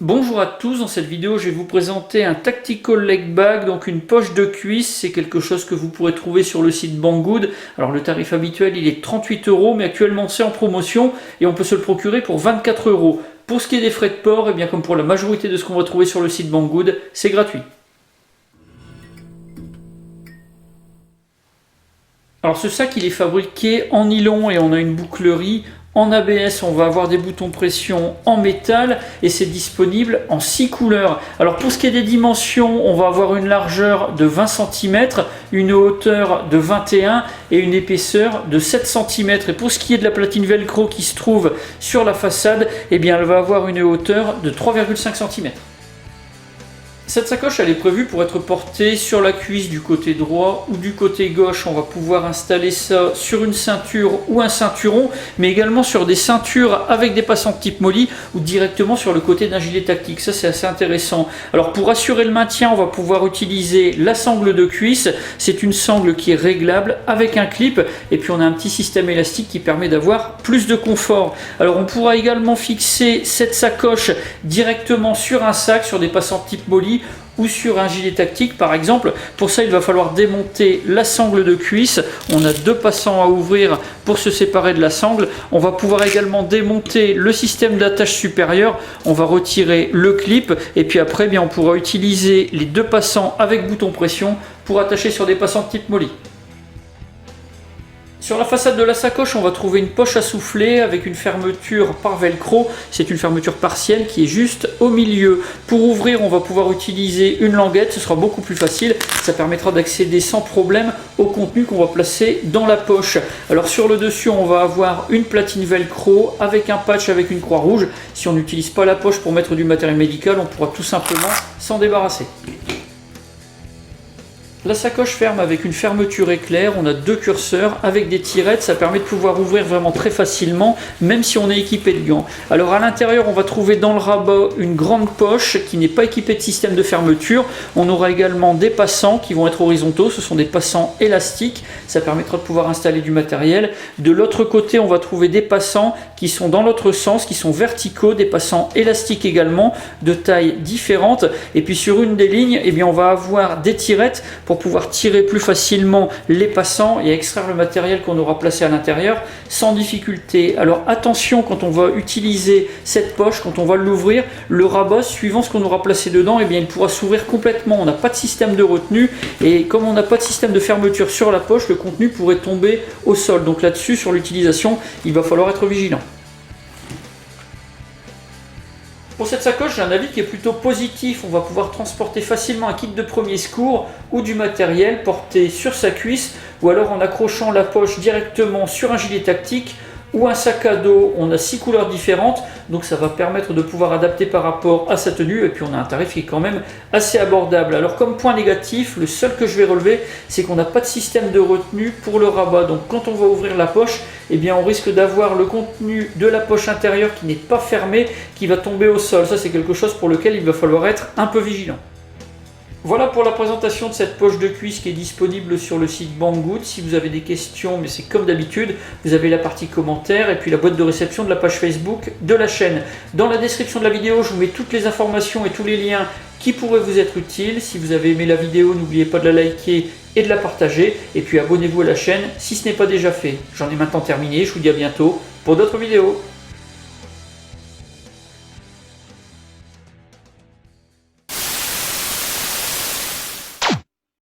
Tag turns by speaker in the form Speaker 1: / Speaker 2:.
Speaker 1: Bonjour à tous, dans cette vidéo je vais vous présenter un Tactical Leg Bag, donc une poche de cuisse. C'est quelque chose que vous pourrez trouver sur le site Banggood. Alors le tarif habituel il est 38 €, mais actuellement c'est en promotion et on peut se le procurer pour 24 €. Pour ce qui est des frais de port, et bien comme pour la majorité de ce qu'on va trouver sur le site Banggood, c'est gratuit. Alors ce sac il est fabriqué en nylon et on a une bouclerie. En ABS, on va avoir des boutons pression en métal et c'est disponible en 6 couleurs. Alors pour ce qui est des dimensions, on va avoir une largeur de 20 cm, une hauteur de 21 et une épaisseur de 7 cm. Et pour ce qui est de la platine velcro qui se trouve sur la façade, eh bien elle va avoir une hauteur de 3,5 cm. Cette sacoche elle est prévue pour être portée sur la cuisse du côté droit ou du côté gauche. On va pouvoir installer ça sur une ceinture ou un ceinturon, mais également sur des ceintures avec des passants type molly ou directement sur le côté d'un gilet tactique. Ça c'est assez intéressant. Alors pour assurer le maintien, on va pouvoir utiliser la sangle de cuisse. C'est une sangle qui est réglable avec un clip et puis on a un petit système élastique qui permet d'avoir plus de confort. Alors on pourra également fixer cette sacoche directement sur un sac, sur des passants type molly ou sur un gilet tactique par exemple. Pour ça il va falloir démonter la sangle de cuisse. On a deux passants à ouvrir pour se séparer de la sangle. On va pouvoir également démonter le système d'attache supérieur. On va retirer le clip et puis après bien on pourra utiliser les deux passants avec bouton pression pour attacher sur des passants type molly. Sur la façade de la sacoche, on va trouver une poche à souffler avec une fermeture par velcro. C'est une fermeture partielle qui est juste au milieu. Pour ouvrir, on va pouvoir utiliser une languette, ce sera beaucoup plus facile. Ça permettra d'accéder sans problème au contenu qu'on va placer dans la poche. Alors sur le dessus, on va avoir une platine velcro avec un patch avec une croix rouge. Si on n'utilise pas la poche pour mettre du matériel médical, on pourra tout simplement s'en débarrasser. La sacoche ferme avec une fermeture éclair, on a deux curseurs avec des tirettes, ça permet de pouvoir ouvrir vraiment très facilement, même si on est équipé de gants. Alors à l'intérieur, on va trouver dans le rabat une grande poche qui n'est pas équipée de système de fermeture. On aura également des passants qui vont être horizontaux, ce sont des passants élastiques, ça permettra de pouvoir installer du matériel. De l'autre côté, on va trouver des passants qui sont dans l'autre sens, qui sont verticaux, des passants élastiques également, de tailles différentes. Et puis sur une des lignes, eh bien, on va avoir des tirettes pour pouvoir tirer plus facilement les passants et extraire le matériel qu'on aura placé à l'intérieur sans difficulté. Alors attention quand on va utiliser cette poche, quand on va l'ouvrir, le rabat suivant ce qu'on aura placé dedans, eh bien, il pourra s'ouvrir complètement. On n'a pas de système de retenue et comme on n'a pas de système de fermeture sur la poche, le contenu pourrait tomber au sol. Donc là-dessus, sur l'utilisation, il va falloir être vigilant. Pour cette sacoche, j'ai un avis qui est plutôt positif. On va pouvoir transporter facilement un kit de premier secours ou du matériel porté sur sa cuisse ou alors en accrochant la poche directement sur un gilet tactique ou un sac à dos. On a 6 couleurs différentes, donc ça va permettre de pouvoir adapter par rapport à sa tenue et puis on a un tarif qui est quand même assez abordable. Alors comme point négatif, le seul que je vais relever, c'est qu'on n'a pas de système de retenue pour le rabat. Donc quand on va ouvrir la poche, eh bien on risque d'avoir le contenu de la poche intérieure qui n'est pas fermé, qui va tomber au sol. Ça c'est quelque chose pour lequel il va falloir être un peu vigilant. Voilà pour la présentation de cette poche de cuisse qui est disponible sur le site Banggood. Si vous avez des questions, mais c'est comme d'habitude, vous avez la partie commentaires et puis la boîte de réception de la page Facebook de la chaîne. Dans la description de la vidéo, je vous mets toutes les informations et tous les liens qui pourraient vous être utiles. Si vous avez aimé la vidéo, n'oubliez pas de la liker et de la partager. Et puis abonnez-vous à la chaîne si ce n'est pas déjà fait. J'en ai maintenant terminé, je vous dis à bientôt pour d'autres vidéos.